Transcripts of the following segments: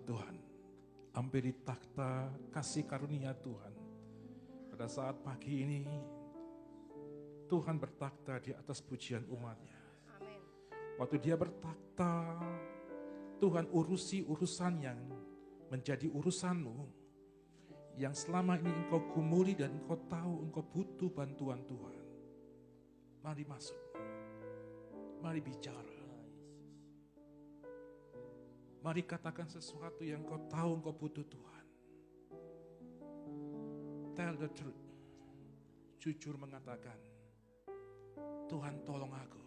Tuhan, hampiri takhta kasih karunia Tuhan. Pada saat pagi ini, Tuhan bertakhta di atas pujian umatnya. Amin. Waktu dia bertakhta, Tuhan urusi urusan yang menjadi urusanmu, yang selama ini engkau gumuli dan engkau tahu engkau butuh bantuan Tuhan. Mari masuk, mari bicara. Mari katakan sesuatu yang kau tahu engkau butuh Tuhan. Tell the truth. Jujur mengatakan, Tuhan tolong aku.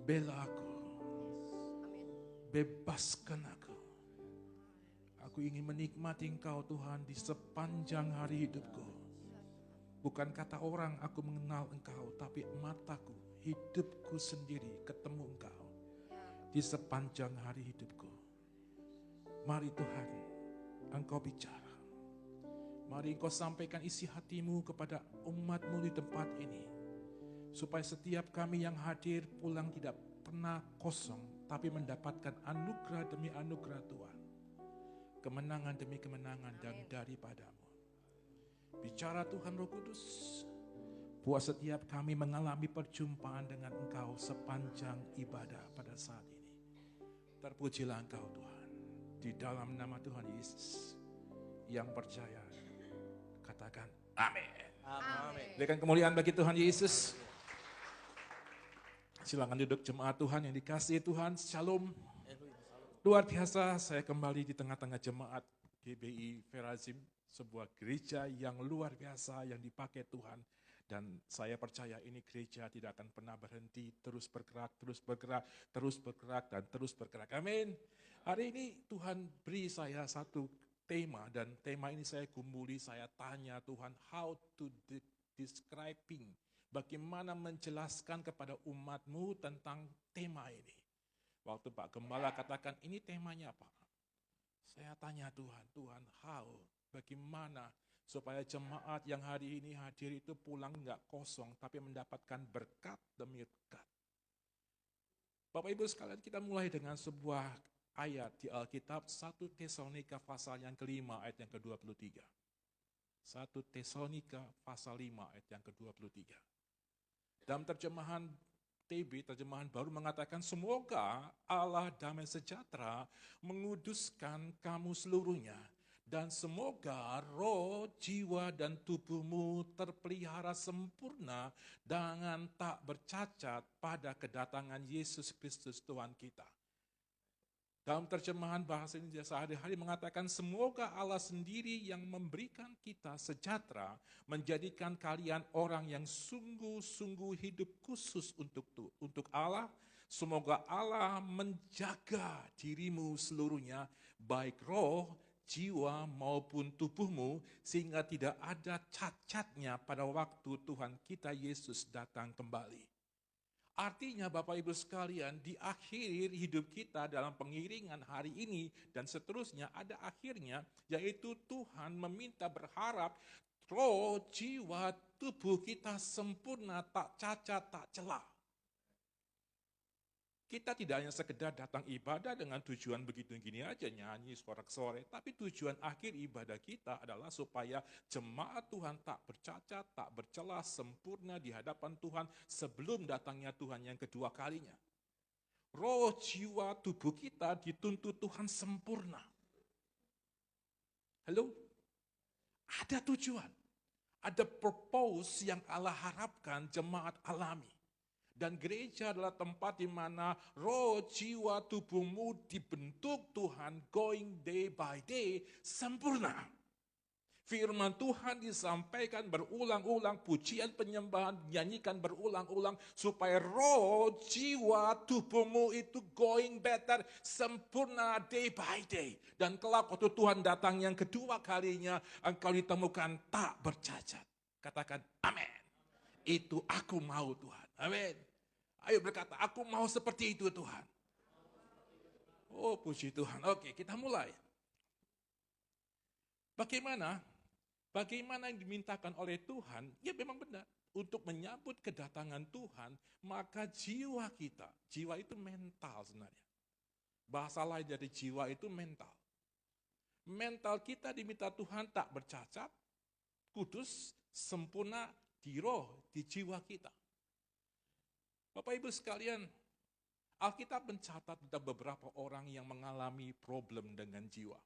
Bela aku. Bebaskan aku. Aku ingin menikmati Engkau Tuhan di sepanjang hari hidupku. Bukan kata orang aku mengenal Engkau, tapi mataku, hidupku sendiri ketemu Engkau. Di sepanjang hari hidupku. Mari Tuhan, Engkau bicara. Mari Engkau sampaikan isi hatimu kepada umat-Mu di tempat ini. Supaya setiap kami yang hadir pulang tidak pernah kosong, tapi mendapatkan anugerah demi anugerah Tuhan. Kemenangan demi kemenangan dan daripada-Mu. Bicara Tuhan Roh Kudus. Buat setiap kami mengalami perjumpaan dengan Engkau sepanjang ibadah pada saat ini. Terpujilah Engkau Tuhan, di dalam nama Tuhan Yesus. Yang percaya, katakan amin. Amin. Berikan kemuliaan bagi Tuhan Yesus. Silakan duduk jemaat Tuhan yang dikasihi Tuhan. Shalom. Luar biasa, saya kembali di tengah-tengah jemaat GBI Verazim, sebuah gereja yang luar biasa yang dipakai Tuhan. Dan saya percaya ini gereja tidak akan pernah berhenti, terus bergerak, terus bergerak, terus bergerak, dan terus bergerak. Amin. Hari ini Tuhan beri saya satu tema, dan tema ini saya gumuli, saya tanya Tuhan, how to describing, bagaimana menjelaskan kepada umat-Mu tentang tema ini. Waktu Pak Gembala katakan, ini temanya apa? Saya tanya Tuhan, how, bagaimana supaya jemaat yang hari ini hadir itu pulang enggak kosong, tapi mendapatkan berkat demi berkat. Bapak Ibu sekalian, kita mulai dengan sebuah ayat di Alkitab, 1 Tesalonika pasal yang kelima ayat yang ke-23. 1 Tesalonika pasal 5 ayat yang ke-23. Dalam terjemahan TB, terjemahan baru mengatakan, semoga Allah damai sejahtera menguduskan kamu seluruhnya. Dan semoga roh, jiwa, dan tubuhmu terpelihara sempurna dengan tak bercacat pada kedatangan Yesus Kristus Tuhan kita. Dalam terjemahan bahasa Indonesia sehari-hari mengatakan, semoga Allah sendiri yang memberikan kita sejahtera, menjadikan kalian orang yang sungguh-sungguh hidup khusus untuk Allah. Semoga Allah menjaga dirimu seluruhnya, baik roh, jiwa maupun tubuhmu, sehingga tidak ada cacatnya pada waktu Tuhan kita Yesus datang kembali. Artinya Bapak Ibu sekalian, di akhir hidup kita dalam pengiringan hari ini dan seterusnya ada akhirnya, yaitu Tuhan meminta berharap roh, jiwa, tubuh kita sempurna, tak cacat, tak celah. Kita tidak hanya sekedar datang ibadah dengan tujuan begitu gini aja, nyanyi sorak-sore, tapi tujuan akhir ibadah kita adalah supaya jemaat Tuhan tak bercacat, tak bercelah, sempurna di hadapan Tuhan sebelum datangnya Tuhan yang kedua kalinya. Roh, jiwa, tubuh kita dituntut Tuhan sempurna. Halo? Ada tujuan, ada purpose yang Allah harapkan jemaat alami. Dan gereja adalah tempat di mana roh, jiwa, tubuhmu dibentuk Tuhan going day by day sempurna. Firman Tuhan disampaikan berulang-ulang, pujian penyembahan dinyanyikan berulang-ulang supaya roh, jiwa, tubuhmu itu going better, sempurna day by day. Dan kelak waktu Tuhan datang yang kedua kalinya, engkau ditemukan tak bercacat. Katakan amin. Itu aku mau Tuhan. Amin. Ayo berkata, aku mau seperti itu Tuhan. Oh puji Tuhan. Oke, kita mulai. Bagaimana yang dimintakan oleh Tuhan? Ya memang benar. Untuk menyambut kedatangan Tuhan, maka jiwa kita, jiwa itu mental sebenarnya. Bahasa lain dari jiwa itu mental. Mental kita diminta Tuhan tak bercacat, kudus, sempurna di roh, di jiwa kita. Bapak Ibu sekalian, Alkitab mencatat tentang beberapa orang yang mengalami problem dengan jiwa.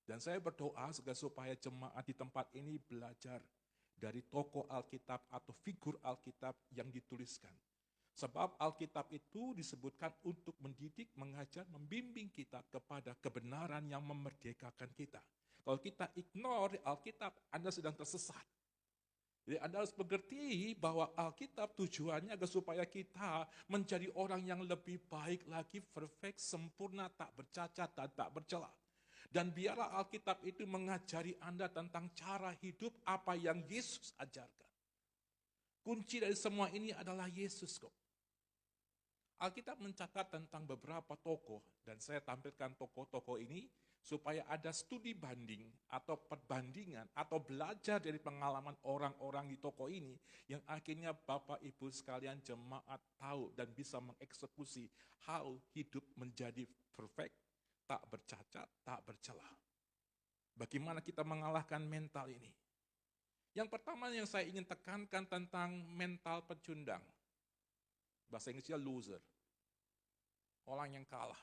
Dan saya berdoa supaya jemaat di tempat ini belajar dari tokoh Alkitab atau figur Alkitab yang dituliskan. Sebab Alkitab itu disebutkan untuk mendidik, mengajar, membimbing kita kepada kebenaran yang memerdekakan kita. Kalau kita ignore Alkitab, Anda sedang tersesat. Jadi Anda harus mengerti bahwa Alkitab tujuannya agar supaya kita menjadi orang yang lebih baik lagi, perfect, sempurna, tak bercacat, dan tak bercela. Dan biarlah Alkitab itu mengajari Anda tentang cara hidup apa yang Yesus ajarkan. Kunci dari semua ini adalah Yesus kok. Alkitab mencatat tentang beberapa tokoh, dan saya tampilkan tokoh-tokoh ini supaya ada studi banding atau perbandingan atau belajar dari pengalaman orang-orang di tokoh ini yang akhirnya Bapak Ibu sekalian jemaat tahu dan bisa mengeksekusi how hidup menjadi perfect, tak bercacat, tak bercela. Bagaimana kita mengalahkan mental ini? Yang pertama yang saya ingin tekankan tentang mental pecundang. Bahasa Inggrisnya loser. Orang yang kalah.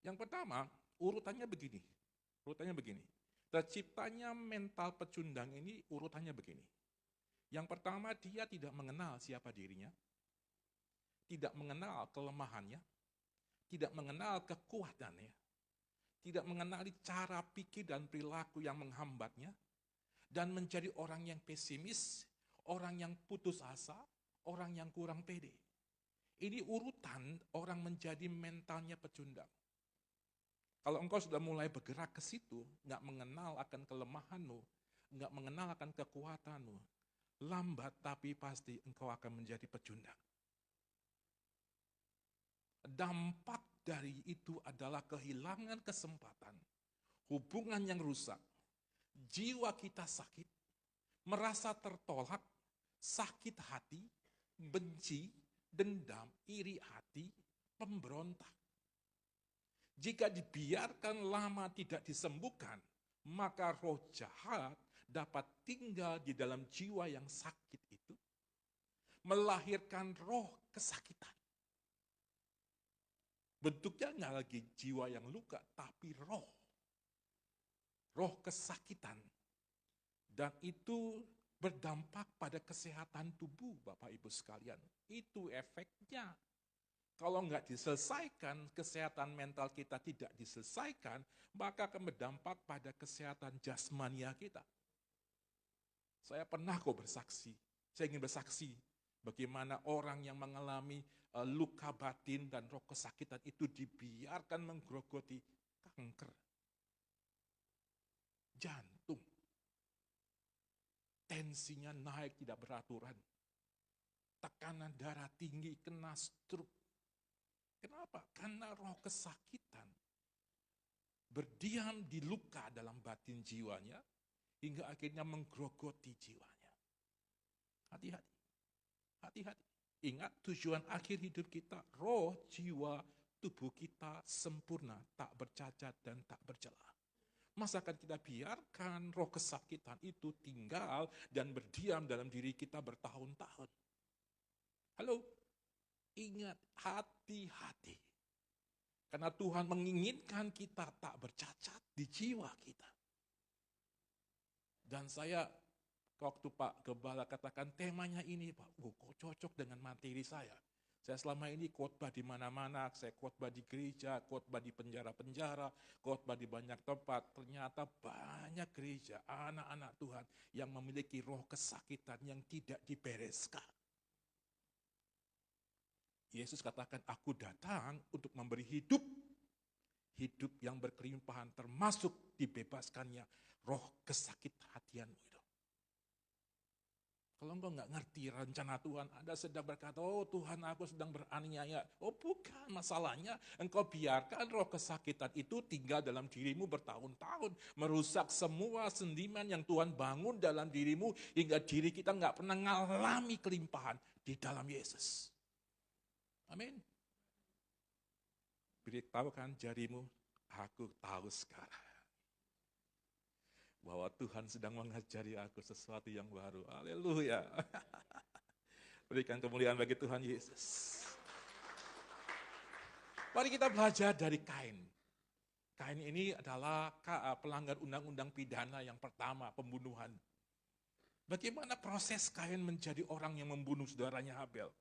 Yang pertama, urutannya begini. Terciptanya mental pecundang ini urutannya begini. Yang pertama, dia tidak mengenal siapa dirinya, tidak mengenal kelemahannya, tidak mengenal kekuatannya, tidak mengenali cara pikir dan perilaku yang menghambatnya, dan menjadi orang yang pesimis, orang yang putus asa, orang yang kurang pede. Ini urutan orang menjadi mentalnya pecundang. Kalau engkau sudah mulai bergerak ke situ, nggak mengenal akan kelemahanmu, nggak mengenal akan kekuatanmu, lambat tapi pasti engkau akan menjadi pecundang. Dampak dari itu adalah kehilangan kesempatan, hubungan yang rusak, jiwa kita sakit, merasa tertolak, sakit hati, benci, dendam, iri hati, pemberontak. Jika dibiarkan lama tidak disembuhkan, maka roh jahat dapat tinggal di dalam jiwa yang sakit itu, melahirkan roh kesakitan. Bentuknya nggak lagi jiwa yang luka, tapi roh kesakitan. Dan itu berdampak pada kesehatan tubuh, Bapak Ibu sekalian. Itu efeknya. Kalau nggak diselesaikan, kesehatan mental kita tidak diselesaikan, maka akan berdampak pada kesehatan jasmania kita. Saya pernah kok bersaksi, saya ingin bersaksi bagaimana orang yang mengalami luka batin dan roh kesakitan itu dibiarkan menggerogoti kanker, jantung, tensinya naik tidak beraturan, tekanan darah tinggi, kena stroke. Kenapa? Karena roh kesakitan berdiam di luka dalam batin jiwanya hingga akhirnya menggerogoti jiwanya. Hati-hati. Hati-hati. Ingat tujuan akhir hidup kita, roh, jiwa, tubuh kita sempurna, tak bercacat dan tak bercela. Masa akan kita biarkan roh kesakitan itu tinggal dan berdiam dalam diri kita bertahun-tahun? Halo? Ingat, hati-hati. Karena Tuhan menginginkan kita tak bercacat di jiwa kita. Dan saya, waktu Pak Gembala katakan temanya ini, Pak, kok cocok dengan materi saya. Saya selama ini khotbah di mana-mana, saya khotbah di gereja, khotbah di penjara-penjara, khotbah di banyak tempat. Ternyata banyak gereja, anak-anak Tuhan yang memiliki roh kesakitan yang tidak dibereskan. Yesus katakan, aku datang untuk memberi hidup. Hidup yang berkelimpahan termasuk dibebaskannya roh kesakit hatianmu itu. Kalau engkau nggak ngerti rencana Tuhan, Anda sedang berkata, oh Tuhan aku sedang beraniaya. Oh bukan, masalahnya engkau biarkan roh kesakitan itu tinggal dalam dirimu bertahun-tahun. Merusak semua sentimen yang Tuhan bangun dalam dirimu, hingga diri kita nggak pernah mengalami kelimpahan di dalam Yesus. Amin. beritahukan jarimu, aku tahu sekarang bahwa Tuhan sedang mengajari aku sesuatu yang baru. Haleluya. Berikan kemuliaan bagi Tuhan Yesus. Mari kita belajar dari Kain. Kain ini adalah pelanggar undang-undang pidana yang pertama, pembunuhan. Bagaimana proses Kain menjadi orang yang membunuh saudaranya Habel?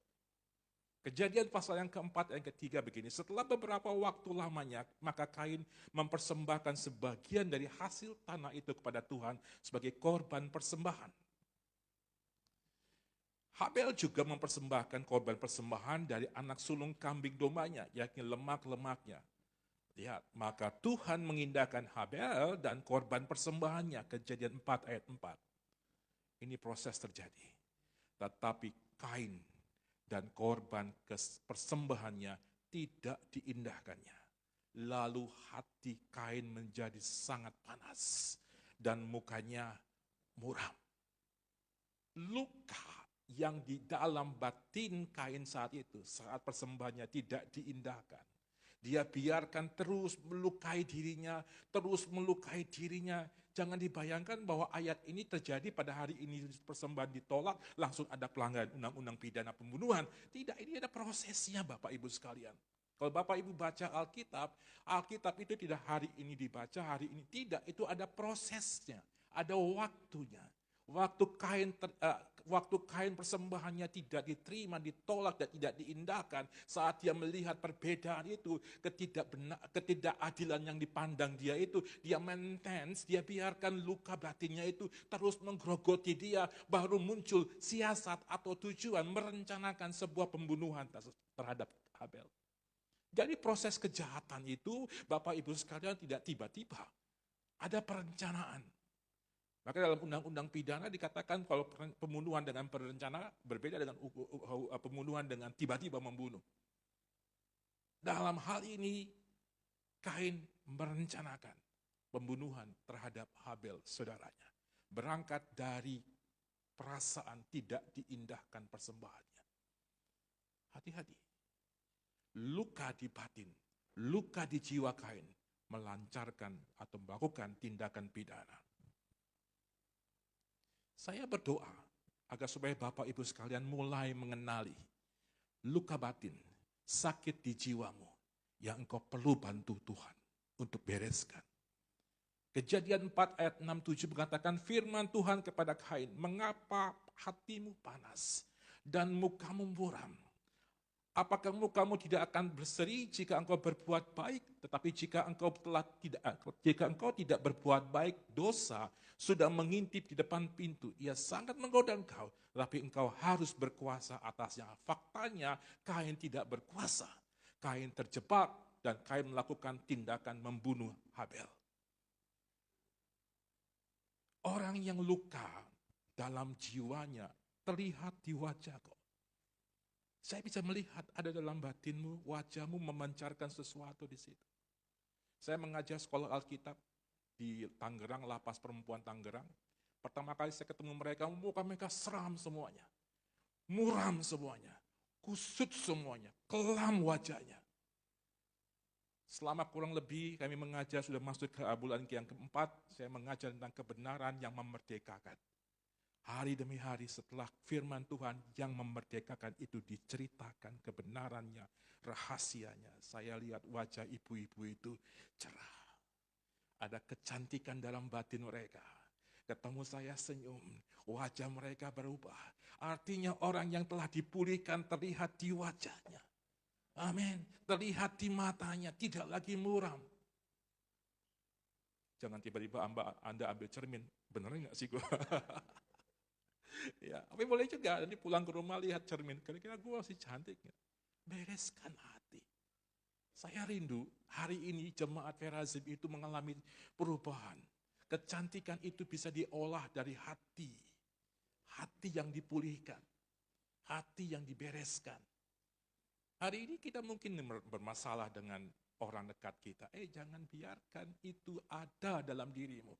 Kejadian pasal yang keempat dan ketiga begini, setelah beberapa waktu lamanya, maka Kain mempersembahkan sebagian dari hasil tanah itu kepada Tuhan sebagai korban persembahan. Habel juga mempersembahkan korban persembahan dari anak sulung kambing dombanya, yakni lemak-lemaknya. Lihat, maka Tuhan mengindahkan Habel dan korban persembahannya, Kejadian 4 ayat 4. Ini proses terjadi. Tetapi Kain dan korban persembahannya tidak diindahkannya. Lalu hati Kain menjadi sangat panas dan mukanya muram. Luka yang di dalam batin Kain saat itu, saat persembahannya tidak diindahkan. Dia biarkan terus melukai dirinya, terus melukai dirinya. Jangan dibayangkan bahwa ayat ini terjadi pada hari ini persembahan ditolak, langsung ada pelanggaran undang-undang pidana pembunuhan. Tidak, ini ada prosesnya Bapak Ibu sekalian. Kalau Bapak Ibu baca Alkitab, Alkitab itu tidak hari ini dibaca, hari ini tidak. Itu ada prosesnya, ada waktunya. Waktu Kain persembahannya tidak diterima, ditolak dan tidak diindahkan, saat dia melihat perbedaan itu, ketidakadilan yang dipandang dia itu, dia maintenance, dia biarkan luka batinnya itu terus menggerogoti dia, baru muncul siasat atau tujuan merencanakan sebuah pembunuhan terhadap Habel. Jadi proses kejahatan itu, Bapak Ibu sekalian, tidak tiba-tiba. Ada perencanaan. Maka dalam undang-undang pidana dikatakan kalau pembunuhan dengan berencana berbeda dengan pembunuhan dengan tiba-tiba membunuh. Dalam hal ini, Kain merencanakan pembunuhan terhadap Habel, saudaranya. Berangkat dari perasaan tidak diindahkan persembahannya. Hati-hati. Luka di batin, luka di jiwa Kain melancarkan atau melakukan tindakan pidana. Saya berdoa agar supaya Bapak Ibu sekalian mulai mengenali luka batin, sakit di jiwamu yang engkau perlu bantu Tuhan untuk bereskan. Kejadian 4 ayat 6-7 mengatakan firman Tuhan kepada Kain, mengapa hatimu panas dan mukamu muram? Apakah mukamu tidak akan berseri jika engkau berbuat baik, tetapi jika engkau tidak berbuat baik, dosa sudah mengintip di depan pintu. Ia sangat menggoda engkau, tapi engkau harus berkuasa atasnya. Faktanya Kain tidak berkuasa. Kain terjebak dan Kain melakukan tindakan membunuh Habel. Orang yang luka dalam jiwanya terlihat di wajah kau. Saya bisa melihat ada dalam batinmu, wajahmu memancarkan sesuatu di situ. Saya mengajar sekolah Alkitab di Tangerang, Lapas Perempuan Tangerang. Pertama kali saya ketemu mereka, muka mereka seram semuanya. Muram semuanya. Kusut semuanya. Kelam wajahnya. Selama kurang lebih kami mengajar, sudah masuk ke bulan yang keempat, saya mengajar tentang kebenaran yang memerdekakan. Hari demi hari setelah firman Tuhan yang memerdekakan itu diceritakan kebenarannya, rahasianya. Saya lihat wajah ibu-ibu itu cerah. Ada kecantikan dalam batin mereka. Ketemu saya senyum, wajah mereka berubah. Artinya orang yang telah dipulihkan terlihat di wajahnya. Amin. Terlihat di matanya, tidak lagi muram. Jangan tiba-tiba Anda ambil cermin. Bener nggak sih gue? Ya, tapi boleh juga nanti pulang ke rumah lihat cermin, kira-kira gue masih cantik nggak? Bereskan hati. Saya rindu hari ini jemaat Ferazim itu mengalami perubahan. Kecantikan itu bisa diolah dari hati. Hati yang dipulihkan. Hati yang dibereskan. Hari ini kita mungkin bermasalah dengan orang dekat kita. Jangan biarkan itu ada dalam dirimu.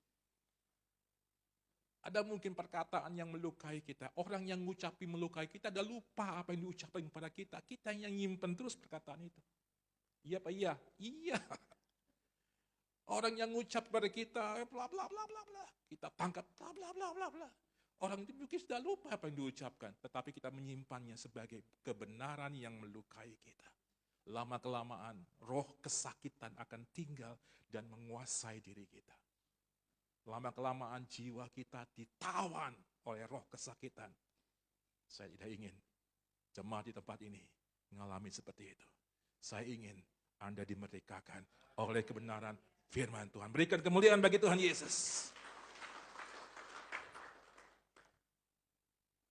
Ada mungkin perkataan yang melukai kita. Orang yang mengucapi melukai kita, ada lupa apa yang diucapkan kepada kita. Kita yang nyimpen terus perkataan itu. Iya Pak, iya. Iya. Orang yang ngucap kepada kita, bla bla bla bla bla. Kita tangkap, bla bla bla bla bla. Orang itu mungkin sudah lupa apa yang diucapkan, tetapi kita menyimpannya sebagai kebenaran yang melukai kita. Lama-kelamaan, roh kesakitan akan tinggal dan menguasai diri kita. Lama-kelamaan jiwa kita ditawan oleh roh kesakitan. Saya tidak ingin jemaat di tempat ini mengalami seperti itu. Saya ingin Anda dimerdekakan oleh kebenaran firman Tuhan. Berikan kemuliaan bagi Tuhan Yesus.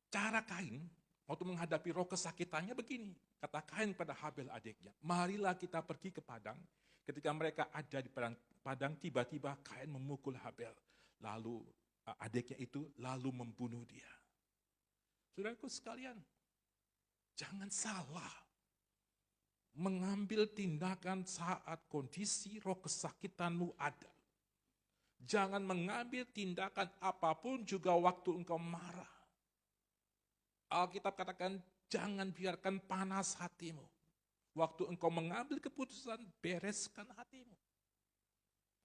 Cara Kain waktu menghadapi roh kesakitannya begini. Kata Kain pada Habel adiknya, marilah kita pergi ke padang. Ketika mereka ada di padang, tiba-tiba Kain memukul Habel. Lalu adiknya itu lalu membunuh dia. Saudaraku sekalian, jangan salah mengambil tindakan saat kondisi roh kesakitanmu ada. Jangan mengambil tindakan apapun juga waktu engkau marah. Alkitab katakan, jangan biarkan panas hatimu. Waktu engkau mengambil keputusan, bereskan hatimu.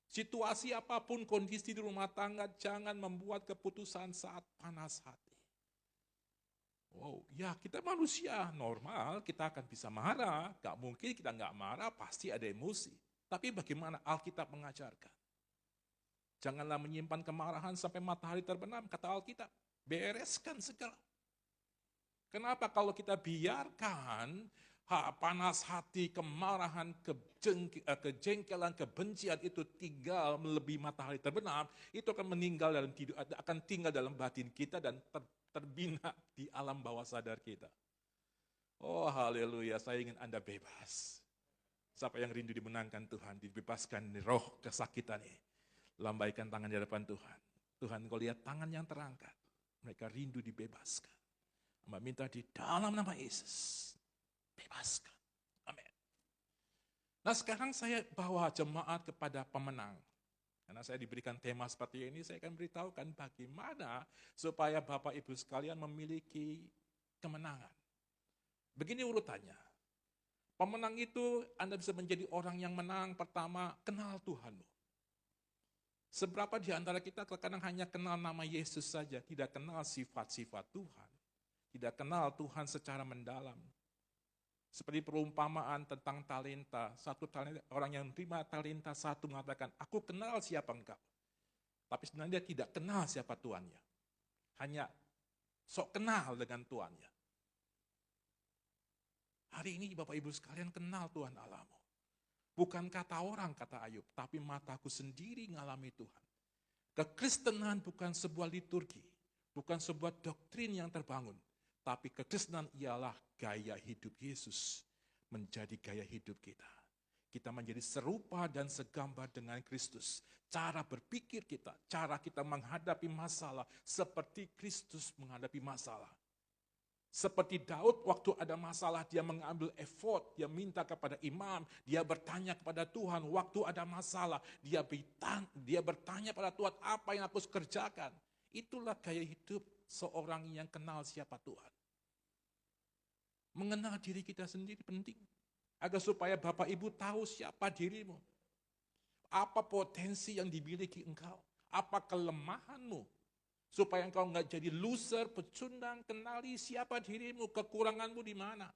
Situasi apapun, kondisi di rumah tangga, jangan membuat keputusan saat panas hati. Wow, ya kita manusia normal, kita akan bisa marah. Gak mungkin kita gak marah, pasti ada emosi. Tapi bagaimana Alkitab mengajarkan? Janganlah menyimpan kemarahan sampai matahari terbenam, kata Alkitab. Bereskan segala. Kenapa kalau kita biarkan panas hati, kemarahan, kejengkelan, kebencian itu tinggal melebihi matahari terbenam, itu akan meninggal dalam tidur, akan tinggal dalam batin kita dan terbina di alam bawah sadar kita. Oh haleluya, saya ingin Anda bebas. Siapa yang rindu dimenangkan Tuhan, dibebaskan dari roh kesakitan ini. Lambaikan tangan di hadapan Tuhan. Tuhan, kau lihat tangan yang terangkat. Mereka rindu dibebaskan. Hamba minta di dalam nama Yesus, bebaskan. Amin. Nah sekarang saya bawa jemaat kepada pemenang. Karena saya diberikan tema seperti ini, saya akan beritahukan bagaimana supaya Bapak Ibu sekalian memiliki kemenangan. Begini urutannya. Pemenang itu Anda bisa menjadi orang yang menang. Pertama, kenal Tuhanmu. Seberapa di antara kita terkadang hanya kenal nama Yesus saja, tidak kenal sifat-sifat Tuhan. Tidak kenal Tuhan secara mendalam. Seperti perumpamaan tentang talenta. Satu talenta, orang yang terima talenta satu mengatakan, aku kenal siapa engkau. Tapi sebenarnya dia tidak kenal siapa tuannya. Hanya sok kenal dengan tuannya. Hari ini Bapak Ibu sekalian kenal Tuhan Allahmu. Bukan kata orang, kata Ayub, tapi mataku sendiri ngalami Tuhan. Kekristenan bukan sebuah liturgi, bukan sebuah doktrin yang terbangun. Tapi kekristenan ialah gaya hidup Yesus menjadi gaya hidup kita. Kita menjadi serupa dan segambar dengan Kristus. Cara berpikir kita, cara kita menghadapi masalah seperti Kristus menghadapi masalah. Seperti Daud waktu ada masalah dia mengambil effort, dia minta kepada imam, dia bertanya kepada Tuhan waktu ada masalah, dia bertanya pada Tuhan apa yang aku harus kerjakan. Itulah gaya hidup seorang yang kenal siapa Tuhan. Mengenal diri kita sendiri penting. Agar supaya Bapak Ibu tahu siapa dirimu. Apa potensi yang dimiliki engkau. Apa kelemahanmu. Supaya engkau enggak jadi loser, pecundang, kenali siapa dirimu, kekuranganmu di mana.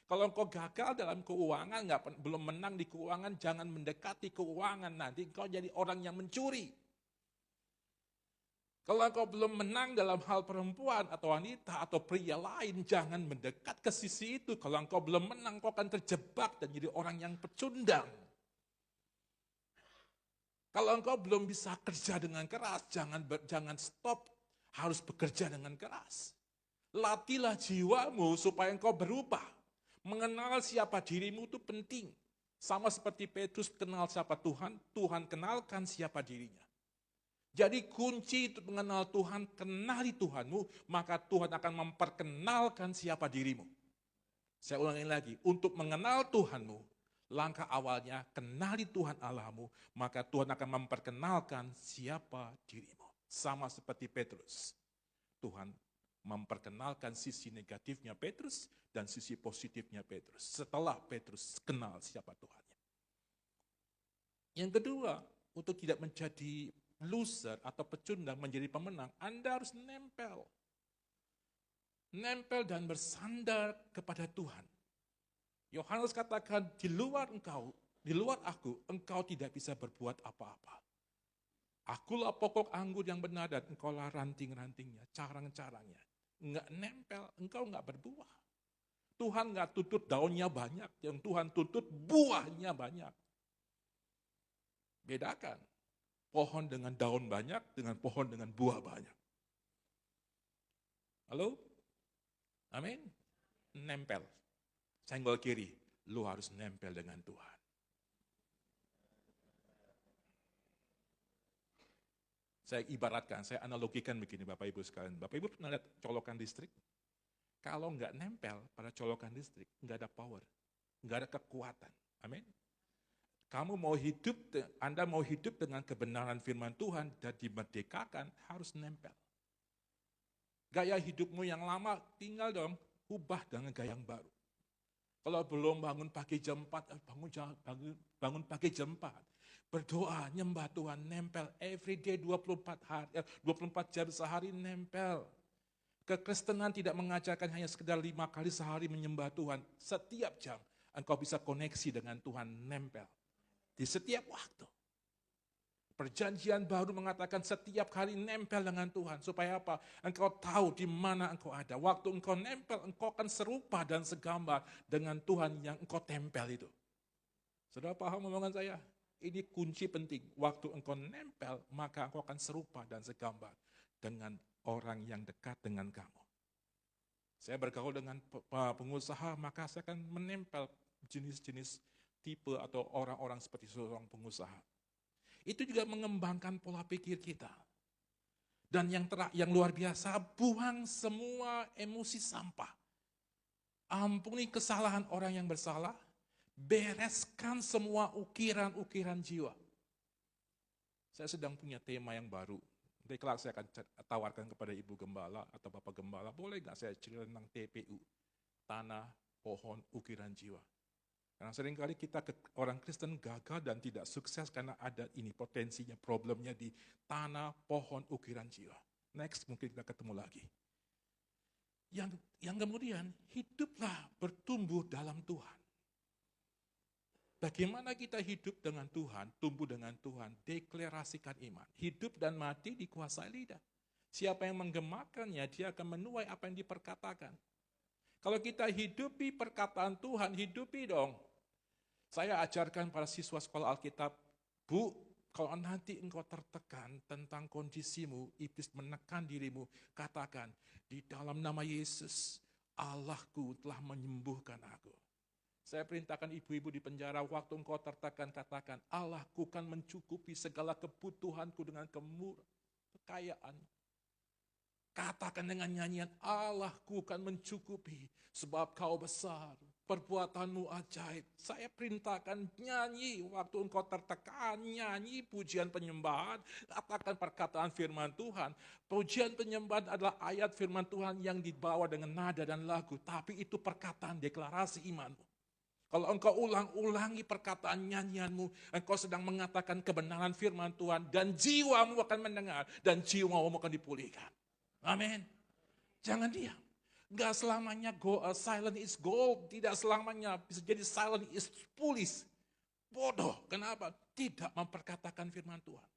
Kalau engkau gagal dalam keuangan, belum menang di keuangan, jangan mendekati keuangan. Nanti engkau jadi orang yang mencuri. Kalau engkau belum menang dalam hal perempuan atau wanita atau pria lain, jangan mendekat ke sisi itu. Kalau engkau belum menang, engkau akan terjebak dan jadi orang yang pecundang. Kalau engkau belum bisa kerja dengan keras, jangan stop, harus bekerja dengan keras. Latihlah jiwamu supaya engkau berubah. Mengenal siapa dirimu itu penting. Sama seperti Petrus kenal siapa Tuhan, Tuhan kenalkan siapa dirinya. Jadi kunci untuk mengenal Tuhan, kenali Tuhanmu, maka Tuhan akan memperkenalkan siapa dirimu. Saya ulangi lagi, untuk mengenal Tuhanmu, langkah awalnya kenali Tuhan Allahmu, maka Tuhan akan memperkenalkan siapa dirimu. Sama seperti Petrus. Tuhan memperkenalkan sisi negatifnya Petrus dan sisi positifnya Petrus. Setelah Petrus kenal siapa Tuhannya. Yang kedua, untuk tidak menjadi loser atau pecundang menjadi pemenang, Anda harus nempel. Nempel dan bersandar kepada Tuhan. Yohanes katakan, di luar aku, engkau tidak bisa berbuat apa-apa. Akulah pokok anggur yang benar dan engkaulah ranting-rantingnya, carang-carangnya. Enggak nempel, engkau enggak berbuah. Tuhan enggak tuntut daunnya banyak, yang Tuhan tuntut buahnya banyak. Bedakan pohon dengan daun banyak dengan pohon dengan buah banyak. Halo? Amin? Nempel. Senggol kiri, lu harus nempel dengan Tuhan. Saya ibaratkan, saya analogikan begini Bapak Ibu sekalian. Bapak Ibu pernah lihat colokan listrik? Kalau nggak nempel pada colokan listrik, nggak ada power, nggak ada kekuatan. Amin. Anda mau hidup dengan kebenaran firman Tuhan dan dimerdekakan, harus nempel. Gaya hidupmu yang lama, tinggal dong, ubah dengan gaya yang baru. Kalau belum bangun pagi jam 4, bangun pagi jam 4. Berdoa, nyembah Tuhan, nempel. Every day 24 jam sehari nempel. Kekristenan tidak mengajarkan hanya sekedar 5 kali sehari menyembah Tuhan. Setiap jam engkau bisa koneksi dengan Tuhan, nempel. Di setiap waktu. Perjanjian baru mengatakan setiap kali nempel dengan Tuhan. Supaya apa? Engkau tahu di mana engkau ada. Waktu engkau nempel, engkau akan serupa dan segambar dengan Tuhan yang engkau tempel itu. Saudara paham omongan saya? Ini kunci penting. Waktu engkau nempel, maka engkau akan serupa dan segambar dengan orang yang dekat dengan kamu. Saya bergaul dengan pengusaha, maka saya akan menempel jenis-jenis tipe atau orang-orang seperti seorang pengusaha. Itu juga mengembangkan pola pikir kita. Dan yang luar biasa, buang semua emosi sampah. Ampuni kesalahan orang yang bersalah, bereskan semua ukiran-ukiran jiwa. Saya sedang punya tema yang baru. Nanti kelak saya akan tawarkan kepada Ibu Gembala atau Bapak Gembala, boleh nggak saya cerita tentang TPU, tanah, pohon, ukiran jiwa. Karena seringkali kita orang Kristen gagal dan tidak sukses karena ada ini potensinya, problemnya di tanah, pohon, ukiran jiwa. Next, mungkin kita ketemu lagi. Yang kemudian, hiduplah bertumbuh dalam Tuhan. Bagaimana kita hidup dengan Tuhan, tumbuh dengan Tuhan, deklarasikan iman. Hidup dan mati dikuasai lidah. Siapa yang menggemakannya, dia akan menuai apa yang diperkatakan. Kalau kita hidupi perkataan Tuhan, hidupi dong. Saya ajarkan para siswa sekolah Alkitab, Bu, kalau nanti engkau tertekan tentang kondisimu, iblis menekan dirimu, katakan, di dalam nama Yesus, Allahku telah menyembuhkan aku. Saya perintahkan ibu-ibu di penjara, waktu engkau tertekan, katakan, Allahku kan mencukupi segala kebutuhanku dengan kekayaan. Katakan dengan nyanyian, Allahku kan mencukupi, sebab kau besar, perbuatanmu ajaib. Saya perintahkan nyanyi, waktu engkau tertekan, nyanyi pujian penyembahan, katakan perkataan firman Tuhan. Pujian penyembahan adalah ayat firman Tuhan yang dibawa dengan nada dan lagu, tapi itu perkataan deklarasi imanmu. Kalau engkau ulang-ulangi perkataan nyanyianmu, engkau sedang mengatakan kebenaran firman Tuhan, dan jiwamu akan mendengar, dan jiwamu akan dipulihkan. Amin. Jangan diam. Gak selamanya silent is gold, tidak selamanya bisa jadi silent is foolish. Bodoh, kenapa? Tidak memperkatakan firman Tuhan.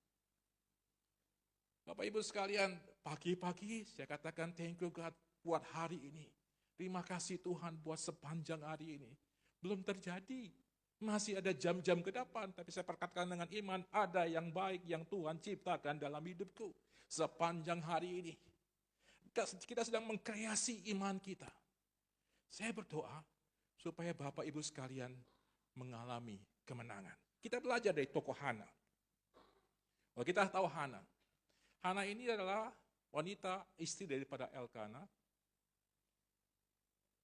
Bapak Ibu sekalian, pagi-pagi saya katakan thank you God buat hari ini. Terima kasih Tuhan buat sepanjang hari ini. Belum terjadi. Masih ada jam-jam ke depan. Tapi saya perkatakan dengan iman, ada yang baik yang Tuhan ciptakan dalam hidupku. Sepanjang hari ini. Kita sedang mengkreasi iman kita. Saya berdoa supaya Bapak Ibu sekalian mengalami kemenangan. Kita belajar dari tokoh Hana. Kalau kita tahu Hana. Hana ini adalah wanita istri daripada Elkana.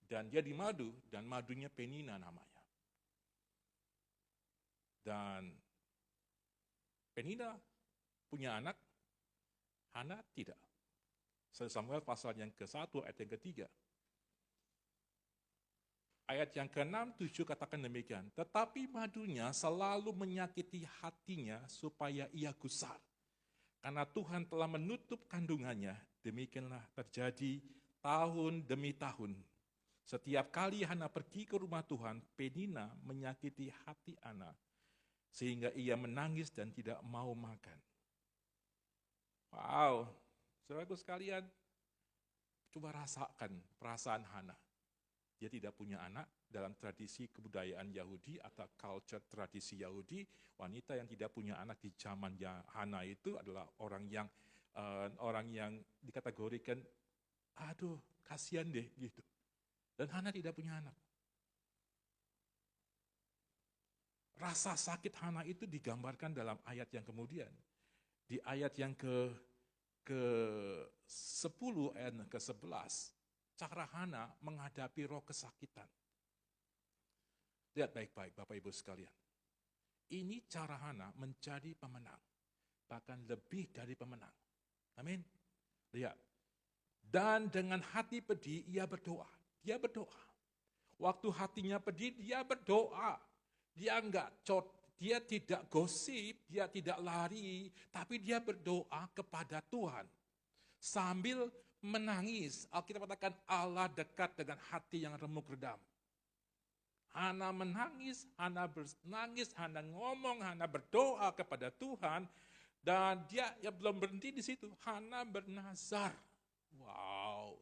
Dan dia di madu, dan madunya Penina namanya. Dan Penina punya anak, Hana tidak. 1 Samuel pasal yang ke-1 ayat yang ke-3. Ayat yang ke-6, 7 katakan demikian. Tetapi madunya selalu menyakiti hatinya supaya ia gusar. Karena Tuhan telah menutup kandungannya, demikianlah terjadi tahun demi tahun. Setiap kali Hana pergi ke rumah Tuhan, Penina menyakiti hati Hana, sehingga ia menangis dan tidak mau makan. Wow, saudaraku sekalian, coba rasakan perasaan Hana. Dia tidak punya anak. Dalam tradisi kebudayaan Yahudi atau culture tradisi Yahudi, wanita yang tidak punya anak di zaman Hana itu adalah orang yang dikategorikan, aduh kasihan deh gitu. Dan Hana tidak punya anak. Rasa sakit Hana itu digambarkan dalam ayat yang kemudian. Di ayat yang ke-10 ayat ke-11, cara Hana menghadapi roh kesakitan. Lihat baik-baik Bapak Ibu sekalian. Ini cara Hana menjadi pemenang. Bahkan lebih dari pemenang. Amin. Lihat. Dan dengan hati pedih ia berdoa. Dia berdoa. Waktu hatinya pedih dia berdoa. Dia tidak gosip, dia tidak lari, tapi dia berdoa kepada Tuhan. Sambil menangis. Alkitab katakan Allah dekat dengan hati yang remuk redam. Hana menangis, Hana bernangis, Hana ngomong, Hana berdoa kepada Tuhan, dan dia belum berhenti di situ. Hana bernazar. Wow.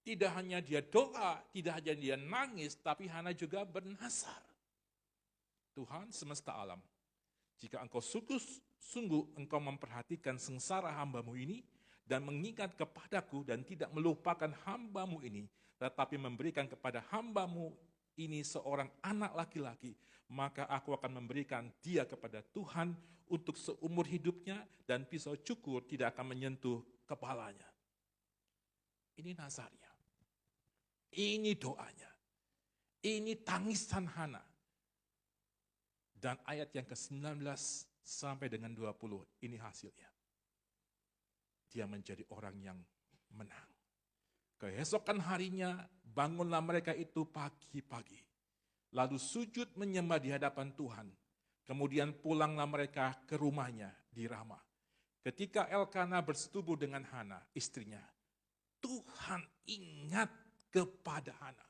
Tidak hanya dia doa, tidak hanya dia nangis, tapi Hana juga bernazar. Tuhan semesta alam, jika engkau sungguh engkau memperhatikan sengsara hambamu ini, dan mengingat kepadaku dan tidak melupakan hambamu ini, tetapi memberikan kepada hambamu ini seorang anak laki-laki, maka aku akan memberikan dia kepada Tuhan untuk seumur hidupnya, dan pisau cukur tidak akan menyentuh kepalanya. Ini nazarnya. Ini doanya. Ini tangisan Hana. Dan ayat yang ke-19 sampai dengan 20, ini hasilnya. Dia menjadi orang yang menang. Keesokan harinya, bangunlah mereka itu pagi-pagi. Lalu sujud menyembah di hadapan Tuhan. Kemudian pulanglah mereka ke rumahnya di Rama. Ketika Elkana bersetubuh dengan Hana, istrinya, Tuhan ingat kepada Hana.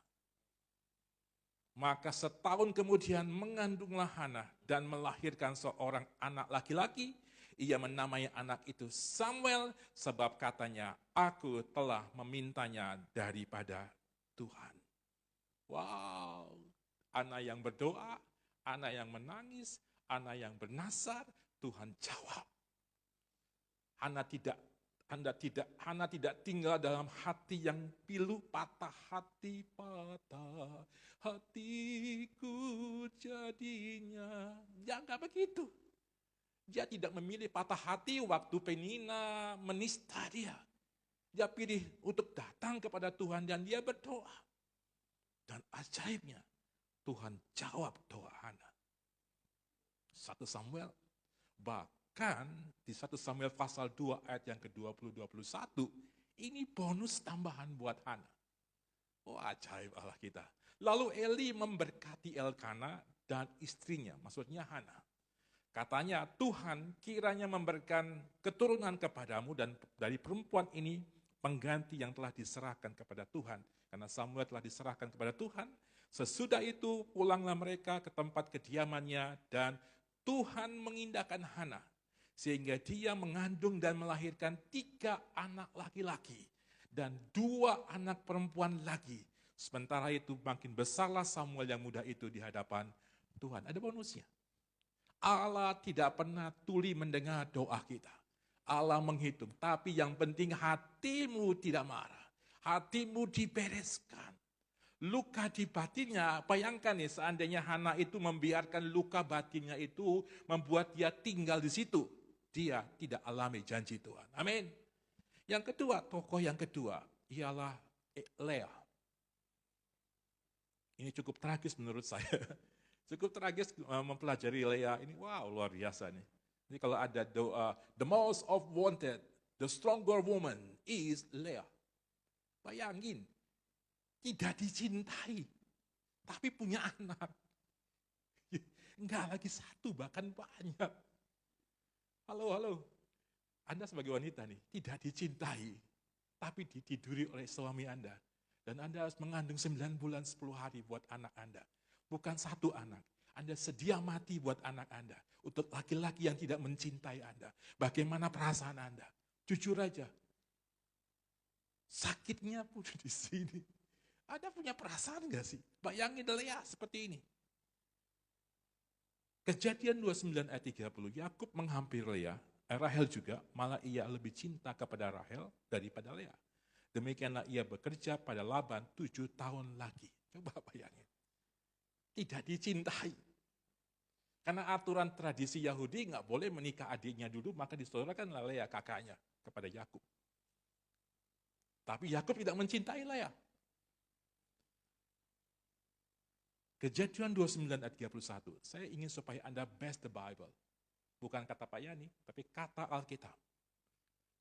Maka setahun kemudian mengandunglah Hana dan melahirkan seorang anak laki-laki. Ia menamai anak itu Samuel, sebab katanya, aku telah memintanya daripada Tuhan. Wow, anak yang berdoa, anak yang menangis, anak yang bernazar, Tuhan jawab. Hana tidak tinggal dalam hati yang pilu, patah hatiku jadinya. Jangan begitu. Dia tidak memilih patah hati waktu Penina menista dia. Dia pilih untuk datang kepada Tuhan dan dia berdoa. Dan ajaibnya, Tuhan jawab doa Hana. 1 Samuel, bahkan di 1 Samuel pasal 2 ayat yang ke-20-21, ini bonus tambahan buat Hana. Oh ajaib Allah kita. Lalu Eli memberkati Elkana dan istrinya, maksudnya Hana. Katanya, Tuhan kiranya memberikan keturunan kepadamu dan dari perempuan ini pengganti yang telah diserahkan kepada Tuhan. Karena Samuel telah diserahkan kepada Tuhan. Sesudah itu pulanglah mereka ke tempat kediamannya dan Tuhan mengindahkan Hana. Sehingga dia mengandung dan melahirkan 3 anak laki-laki dan 2 anak perempuan lagi. Sementara itu makin besarlah Samuel yang muda itu di hadapan Tuhan. Ada bonusnya. Allah tidak pernah tuli mendengar doa kita. Allah menghitung, tapi yang penting hatimu tidak marah. Hatimu dibereskan. Luka di batinnya, bayangkan nih seandainya Hana itu membiarkan luka batinnya itu membuat dia tinggal di situ. Dia tidak alami janji Tuhan. Amin. Yang kedua, tokoh yang kedua ialah Lea. Ini cukup tragis menurut saya. Cukup tragis mempelajari Lea ini, wow luar biasa nih. Ini kalau ada doa, the most of wanted, the stronger woman is Lea. Bayangin, tidak dicintai, tapi punya anak. Enggak lagi satu, bahkan banyak. Halo. Anda sebagai wanita nih, tidak dicintai, tapi ditiduri oleh suami Anda. Dan Anda harus mengandung 9 bulan 10 hari buat anak Anda. Bukan satu anak. Anda sedia mati buat anak Anda. Untuk laki-laki yang tidak mencintai Anda. Bagaimana perasaan Anda? Jujur aja. Sakitnya pun di sini. Anda punya perasaan gak sih? Bayangin Lea seperti ini. Kejadian 29 ayat 30, Yakub menghampiri Lea, Rahel juga, malah ia lebih cinta kepada Rahel daripada Lea. Demikianlah ia bekerja pada Laban 7 tahun lagi. Coba bayangin. Tidak dicintai. Karena aturan tradisi Yahudi nggak boleh menikah adiknya dulu, maka disaudarakanlah Lea kakaknya kepada Yakub. Tapi Yakub tidak mencintai Lea. Kejadian 29 ayat 31, saya ingin supaya Anda best the Bible. Bukan kata Pak Yani, tapi kata Alkitab.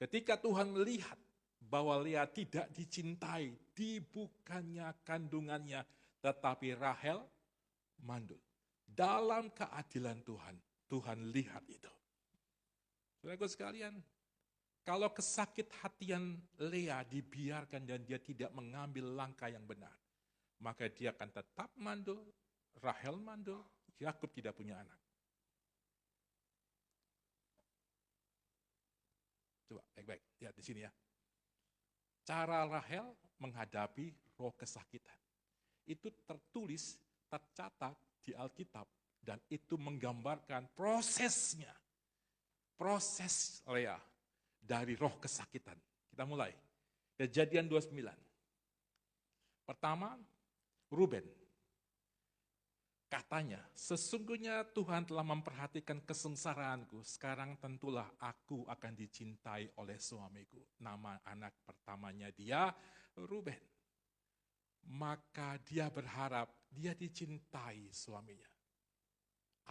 Ketika Tuhan melihat bahwa Lea tidak dicintai, bukannya kandungannya, tetapi Rahel mandul. Dalam keadilan Tuhan, Tuhan lihat itu. Saudaraku sekalian, kalau kesakit hatian Lea dibiarkan dan dia tidak mengambil langkah yang benar, maka dia akan tetap mandul, Rahel mandul, Yakub tidak punya anak. Coba baik-baik, lihat di sini ya. Cara Rahel menghadapi roh kesakitan. Itu tertulis, tercatat di Alkitab, dan itu menggambarkan prosesnya. Proses Lea dari roh kesakitan. Kita mulai. Kejadian 29. Pertama, Ruben. Katanya, sesungguhnya Tuhan telah memperhatikan kesengsaraanku, sekarang tentulah aku akan dicintai oleh suamiku. Nama anak pertamanya dia Ruben. Maka dia berharap dia dicintai suaminya.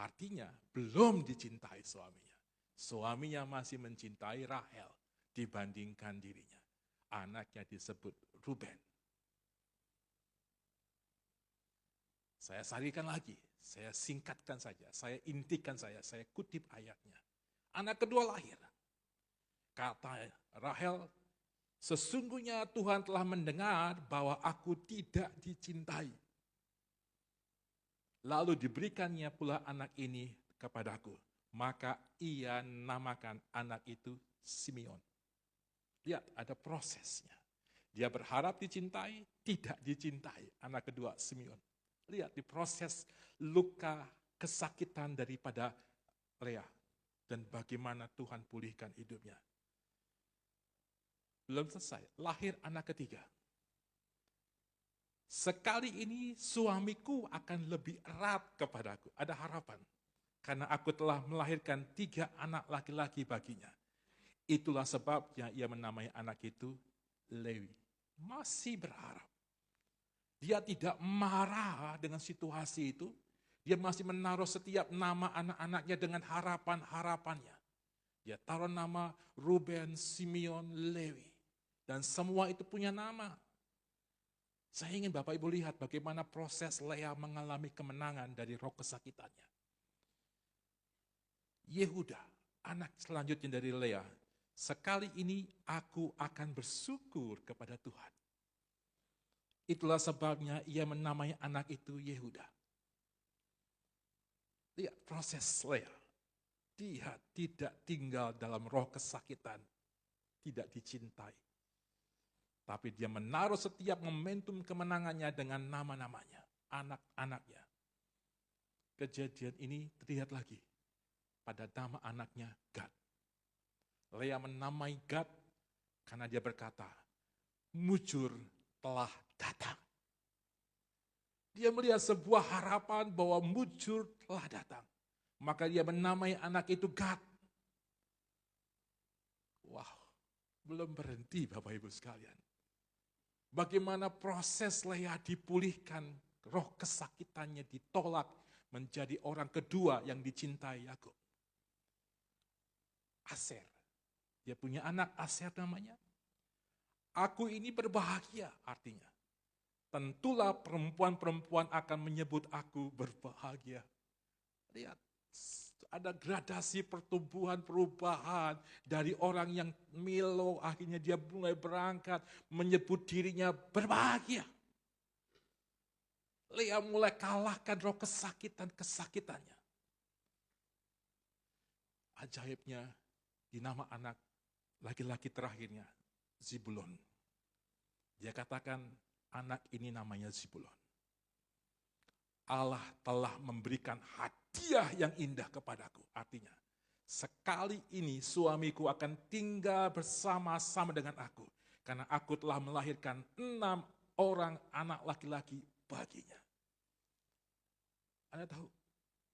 Artinya belum dicintai suaminya. Suaminya masih mencintai Rahel dibandingkan dirinya. Anaknya disebut Ruben. Saya sarikan lagi, saya singkatkan saja, saya intikan saja, saya kutip ayatnya. Anak kedua lahir. Kata Rahel, sesungguhnya Tuhan telah mendengar bahwa aku tidak dicintai. Lalu diberikannya pula anak ini kepadaku. Maka ia namakan anak itu Simeon. Lihat, ada prosesnya. Dia berharap dicintai, tidak dicintai. Anak kedua Simeon. Lihat di proses luka kesakitan daripada Lea. Dan bagaimana Tuhan pulihkan hidupnya. Belum selesai, lahir anak ketiga. Sekali ini suamiku akan lebih erat kepadaku. Ada harapan. Karena aku telah melahirkan 3 anak laki-laki baginya. Itulah sebabnya ia menamai anak itu Lewi. Masih berharap. Dia tidak marah dengan situasi itu. Dia masih menaruh setiap nama anak-anaknya dengan harapan-harapannya. Dia taruh nama Ruben, Simeon, Lewi. Dan semua itu punya nama. Saya ingin Bapak Ibu lihat bagaimana proses Lea mengalami kemenangan dari roh kesakitannya. Yehuda, anak selanjutnya dari Lea. Sekali ini aku akan bersyukur kepada Tuhan. Itulah sebabnya ia menamai anak itu Yehuda. Lihat proses Lea. Dia tidak tinggal dalam roh kesakitan. Tidak dicintai. Tapi dia menaruh setiap momentum kemenangannya dengan nama-namanya. Anak-anaknya. Kejadian ini terlihat lagi. Pada nama anaknya Gad. Lea menamai Gad karena dia berkata, mujur telah datang. Dia melihat sebuah harapan bahwa mujur telah datang. Maka dia menamai anak itu Gad. Wow, belum berhenti Bapak Ibu sekalian. Bagaimana proses Lea dipulihkan, roh kesakitannya ditolak, menjadi orang kedua yang dicintai Yakub. Aser. Dia punya anak Aser namanya. Aku ini berbahagia artinya. tentulah perempuan-perempuan akan menyebut aku berbahagia. Lihat, ada gradasi pertumbuhan perubahan dari orang yang melo, akhirnya dia mulai berangkat menyebut dirinya berbahagia. Lea mulai kalahkan roh kesakitannya. Ajaibnya di nama anak laki-laki terakhirnya, Zebulon. Dia katakan anak ini namanya Zebulon. Allah telah memberikan hadiah yang indah kepadaku. Artinya, sekali ini suamiku akan tinggal bersama-sama dengan aku. Karena aku telah melahirkan 6 orang anak laki-laki baginya. Anda tahu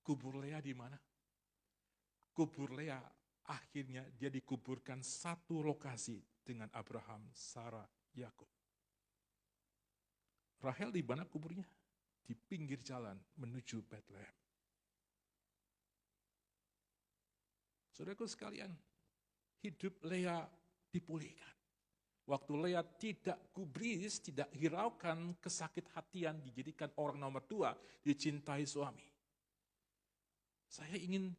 kubur Lea di mana? Kubur Lea akhirnya dia dikuburkan satu lokasi dengan Abraham, Sarah, Yakub. Rahel di mana kuburnya? Di pinggir jalan menuju Bethlehem. Saudaraku sekalian, hidup Lea dipulihkan. Waktu Lea tidak gubris, tidak hiraukan kesakit hatian, dijadikan orang nomor 2, dicintai suami. Saya ingin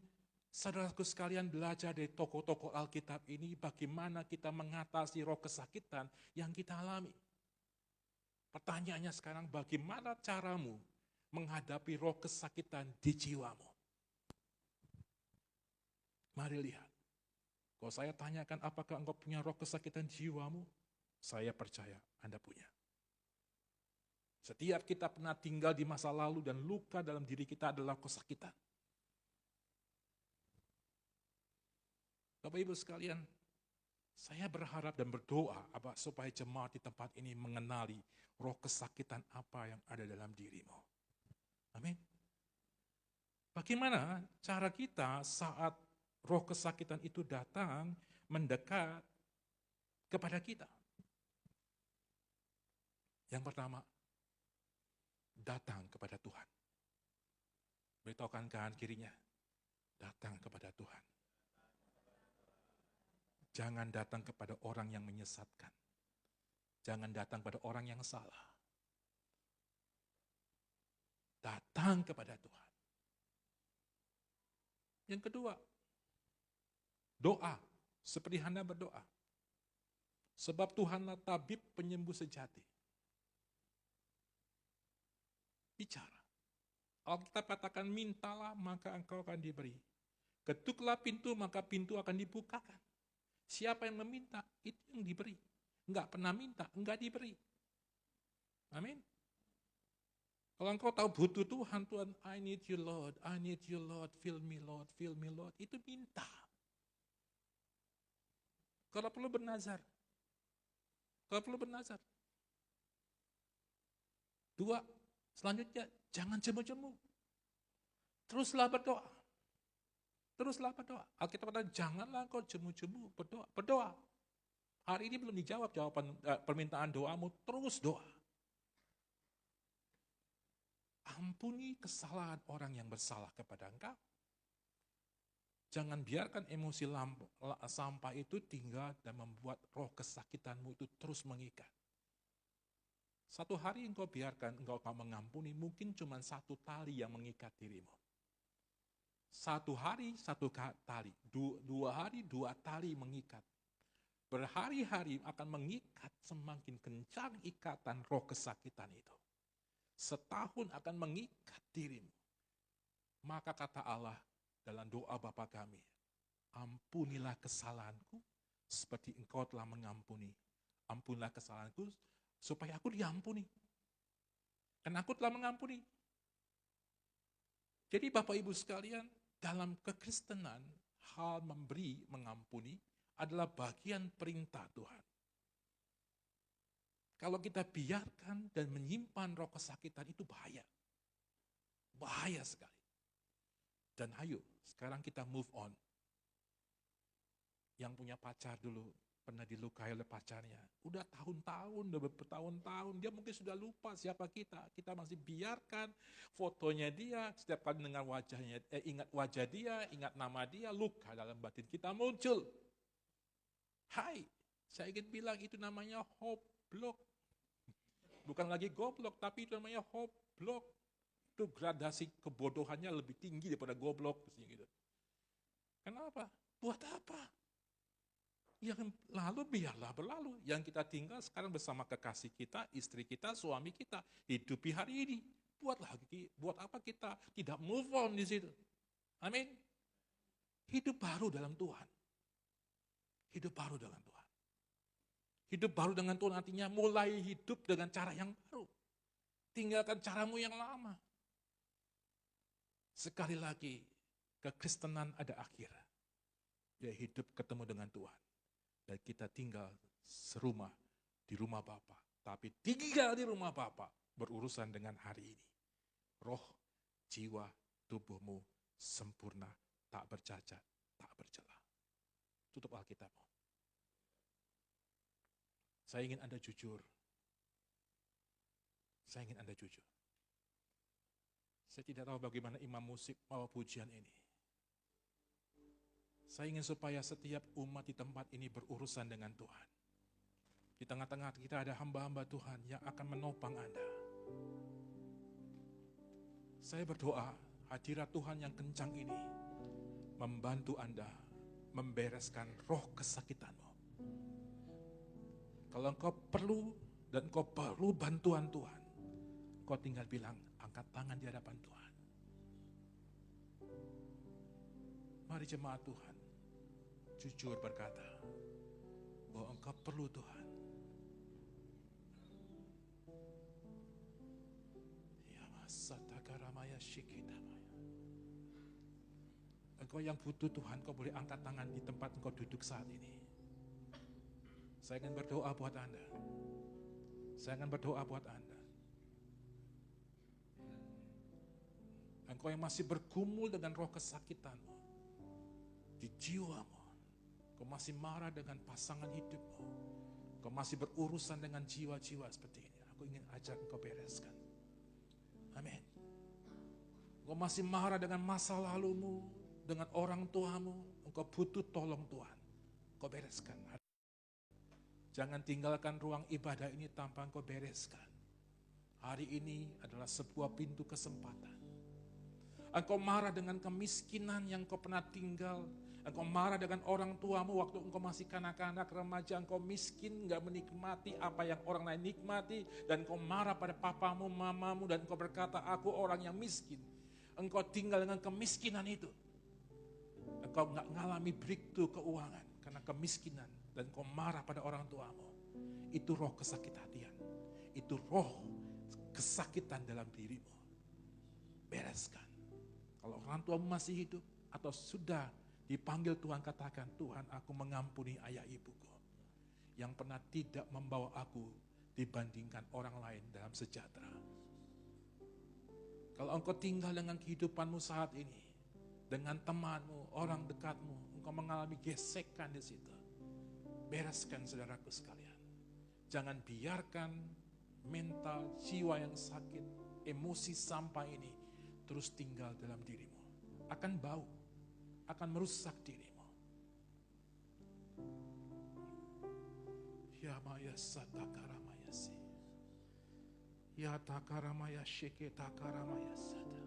saudaraku sekalian belajar dari tokoh-tokoh Alkitab ini bagaimana kita mengatasi roh kesakitan yang kita alami. Pertanyaannya sekarang, bagaimana caramu menghadapi roh kesakitan di jiwamu? Mari lihat. Kalau saya tanyakan apakah engkau punya roh kesakitan di jiwamu, saya percaya Anda punya. Setiap kita pernah tinggal di masa lalu dan luka dalam diri kita adalah kesakitan. Bapak Ibu sekalian, saya berharap dan berdoa supaya jemaat di tempat ini mengenali roh kesakitan apa yang ada dalam dirimu. Amin. Bagaimana cara kita saat roh kesakitan itu datang mendekat kepada kita? Yang pertama, datang kepada Tuhan. Beritahukan kanan kirinya, datang kepada Tuhan. Jangan datang kepada orang yang menyesatkan. Jangan datang kepada orang yang salah. Datang kepada Tuhan. Yang kedua, doa. Seperti Hana berdoa. Sebab Tuhanlah tabib penyembuh sejati. Bicara. Alkitab katakan, mintalah maka engkau akan diberi. Ketuklah pintu maka pintu akan dibukakan. Siapa yang meminta, itu yang diberi. Enggak pernah minta, enggak diberi. Amin. Kalau engkau tahu butuh Tuhan, Tuhan, I need you Lord, I need you Lord, fill me Lord, fill me Lord. Itu minta. Kalau perlu bernazar. Kalau perlu bernazar. 2, selanjutnya, jangan jemu-jemu. Teruslah berdoa. Teruslah berdoa. Alkitab kata, janganlah kau jemu-jemu berdoa. Berdoa. Hari ini belum dijawab jawaban permintaan doamu, terus doa. Ampuni kesalahan orang yang bersalah kepada engkau. Jangan biarkan emosi sampah itu tinggal dan membuat roh kesakitanmu itu terus mengikat. Satu hari engkau biarkan engkau mengampuni, mungkin cuma satu tali yang mengikat dirimu. Satu hari, satu tali. 2 hari, 2 tali mengikat. Berhari-hari akan mengikat semakin kencang ikatan roh kesakitan itu. Setahun akan mengikat dirimu. Maka kata Allah dalam doa Bapa kami, ampunilah kesalahanku seperti engkau telah mengampuni. Ampunilah kesalahanku supaya aku diampuni. Karena aku telah mengampuni. Jadi Bapak Ibu sekalian, dalam kekristenan, hal memberi, mengampuni adalah bagian perintah Tuhan. Kalau kita biarkan dan menyimpan roh kesakitan itu bahaya. Bahaya sekali. Dan ayo, sekarang kita move on. Yang punya pacar dulu, pernah dilukai oleh pacarnya. Udah tahun-tahun, udah bertahun-tahun, dia mungkin sudah lupa siapa kita. Kita masih biarkan fotonya dia, setiap kali dengar wajahnya, ingat wajah dia, ingat nama dia, luka dalam batin kita muncul. Hai, saya ingin bilang itu namanya hope block. Bukan lagi goblok, tapi itu namanya hoblok. Itu gradasi kebodohannya lebih tinggi daripada goblok. Gitu. Kenapa? Buat apa? Yang lalu biarlah berlalu. Yang kita tinggal sekarang bersama kekasih kita, istri kita, suami kita. Hidupi hari ini. Buat apa kita tidak move on di situ? Amin. Hidup baru dalam Tuhan. Hidup baru dalam Tuhan. Hidup baru dengan Tuhan artinya mulai hidup dengan cara yang baru. Tinggalkan caramu yang lama. Sekali lagi, kekristenan ada akhir. Dia hidup ketemu dengan Tuhan. Dan kita tinggal serumah di rumah Bapa. Tapi tinggal di rumah Bapa berurusan dengan hari ini. Roh, jiwa, tubuhmu sempurna, tak bercacat, tak bercela. Tutup Alkitabmu. Saya ingin Anda jujur. Saya ingin Anda jujur. Saya tidak tahu bagaimana imam musik bawa pujian ini. Saya ingin supaya setiap umat di tempat ini berurusan dengan Tuhan. Di tengah-tengah kita ada hamba-hamba Tuhan yang akan menopang Anda. Saya berdoa hadirat Tuhan yang kencang ini membantu Anda membereskan roh kesakitanmu. Kalau engkau perlu dan engkau perlu bantuan Tuhan, engkau tinggal bilang, angkat tangan di hadapan Tuhan. Mari jemaat Tuhan, jujur berkata, bahwa engkau perlu Tuhan. Ya masatakaramaya shikitamaya. Engkau yang butuh Tuhan, kau boleh angkat tangan di tempat engkau duduk saat ini. Saya akan berdoa buat Anda. Saya akan berdoa buat Anda. Engkau yang masih bergumul dengan roh kesakitanmu di jiwamu. Kau masih marah dengan pasangan hidupmu. Kau masih berurusan dengan jiwa-jiwa seperti ini. Aku ingin ajak engkau bereskan. Amin. Kau masih marah dengan masa lalumu, dengan orang tuamu. Engkau butuh tolong Tuhan. Kau bereskan. Jangan tinggalkan ruang ibadah ini tanpa engkau bereskan. Hari ini adalah sebuah pintu kesempatan. Engkau marah dengan kemiskinan yang kau pernah tinggal. Engkau marah dengan orang tuamu waktu engkau masih kanak-kanak remaja. Engkau miskin, gak menikmati apa yang orang lain nikmati. Dan engkau marah pada papamu, mamamu. Dan engkau berkata, aku orang yang miskin. Engkau tinggal dengan kemiskinan itu. Engkau gak ngalami breakthrough keuangan karena kemiskinan. Dan engkau marah pada orang tuamu. Itu roh kesakitan hatian. Itu roh kesakitan dalam dirimu. Bereskan. Kalau orang tuamu masih hidup atau sudah dipanggil Tuhan, katakan, Tuhan, aku mengampuni ayah ibuku yang pernah tidak membawa aku dibandingkan orang lain dalam sejahtera. Kalau engkau tinggal dengan kehidupanmu saat ini, dengan temanmu, orang dekatmu, engkau mengalami gesekan di situ. Bereskan saudaraku sekalian. Jangan biarkan mental, jiwa yang sakit, emosi sampah ini terus tinggal dalam dirimu. Akan bau, akan merusak dirimu. Ya maya satakaramaya si. Ya takaramaya shike takaramaya sada.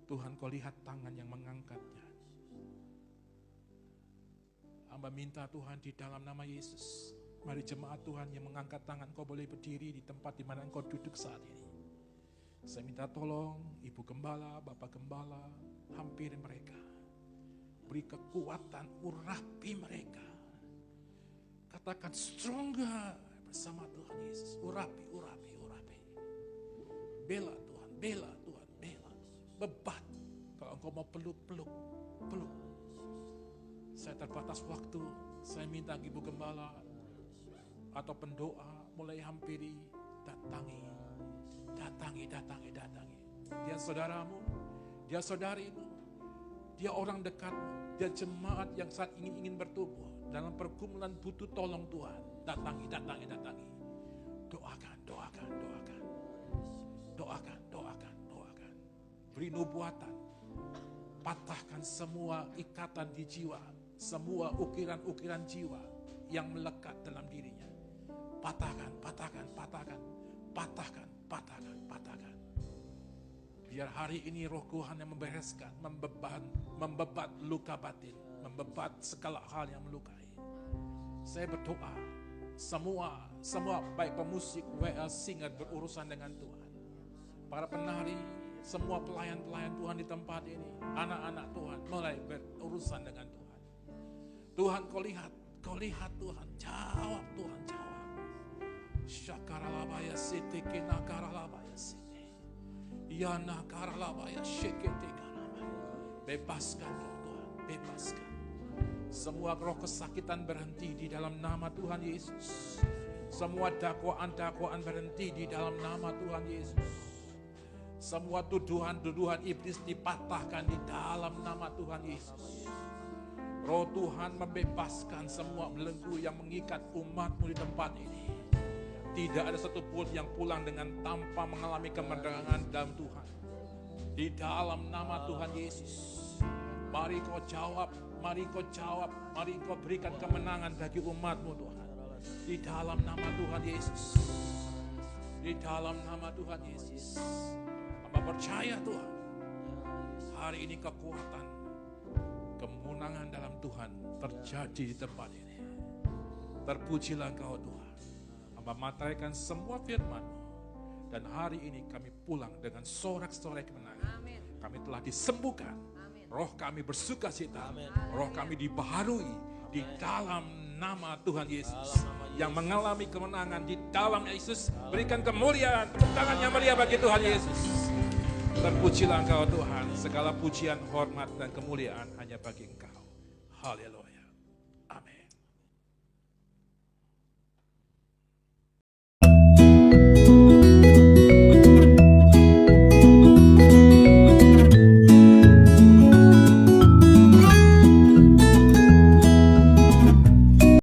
Tuhan, kau lihat tangan yang mengangkatnya. Hamba minta Tuhan di dalam nama Yesus. Mari jemaat Tuhan yang mengangkat tangan, kau boleh berdiri di tempat di mana engkau duduk saat ini. Saya minta tolong Ibu Gembala, Bapak Gembala, hampiri mereka. Beri kekuatan, urapi mereka. Katakan stronger bersama Tuhan Yesus. Urapi, urapi, urapi. Bela Tuhan, bela Tuhan, bela. Bebat. Kalau engkau mau peluk, peluk, peluk. Saya terbatas waktu, saya minta Ibu Gembala atau pendoa mulai hampiri, datangi. Dia saudaramu, dia saudarimu, dia orang dekatmu, dia jemaat yang saat ingin bertumbuh dalam pergumulan butuh tolong Tuhan. Datangi. Doakan. Beri nubuatan, patahkan semua ikatan di jiwa, semua ukiran-ukiran jiwa yang melekat dalam dirinya. patahkan, patahkan, patahkan, patahkan, patahkan, patahkan. Biar hari ini Roh Tuhan yang membereskan, membebat luka batin, membebat segala hal yang melukai. Saya berdoa, semua baik pemusik, WL, singer berurusan dengan Tuhan. Para penari, semua pelayan-pelayan Tuhan di tempat ini, anak-anak Tuhan mulai berurusan dengan Tuhan. Tuhan kau lihat Tuhan, jawab Tuhan, jawab. Syakaralabaya siti kinakaralabaya siti. Yana karalabaya shekete karabaya. Bebaskan roh Tuhan, bebaskan. Semua roh kesakitan berhenti di dalam nama Tuhan Yesus. Semua dakwaan-dakwaan berhenti di dalam nama Tuhan Yesus. Semua tuduhan-tuduhan iblis dipatahkan di dalam nama Tuhan Yesus. Roh Tuhan membebaskan semua belenggu yang mengikat umat-Mu di tempat ini. Tidak ada satupun yang pulang dengan tanpa mengalami kemenangan dalam Tuhan. Di dalam nama Tuhan Yesus. Mari kau jawab, mari kau jawab, mari kau berikan kemenangan bagi umat-Mu Tuhan. Di dalam nama Tuhan Yesus. Di dalam nama Tuhan Yesus. Hamba percaya Tuhan. Hari ini kekuatan, kemenangan dalam Tuhan terjadi di tempat ini. Terpujilah Engkau Tuhan. Hamba mataikan semua firman-Mu. Dan hari ini kami pulang dengan sorak-sorai kemenangan. Amin. Kami telah disembuhkan. Amin. Roh kami bersuka cita. Amin. Roh kami dibaharui. Amin. Di dalam nama Tuhan Yesus. Yang mengalami kemenangan di dalam Yesus. Berikan kemuliaan. Tepuk tangan yang meriah bagi Tuhan Yesus. Terpujilah Engkau Tuhan. Segala pujian, hormat dan kemuliaan hanya bagi Engkau. Haleluya.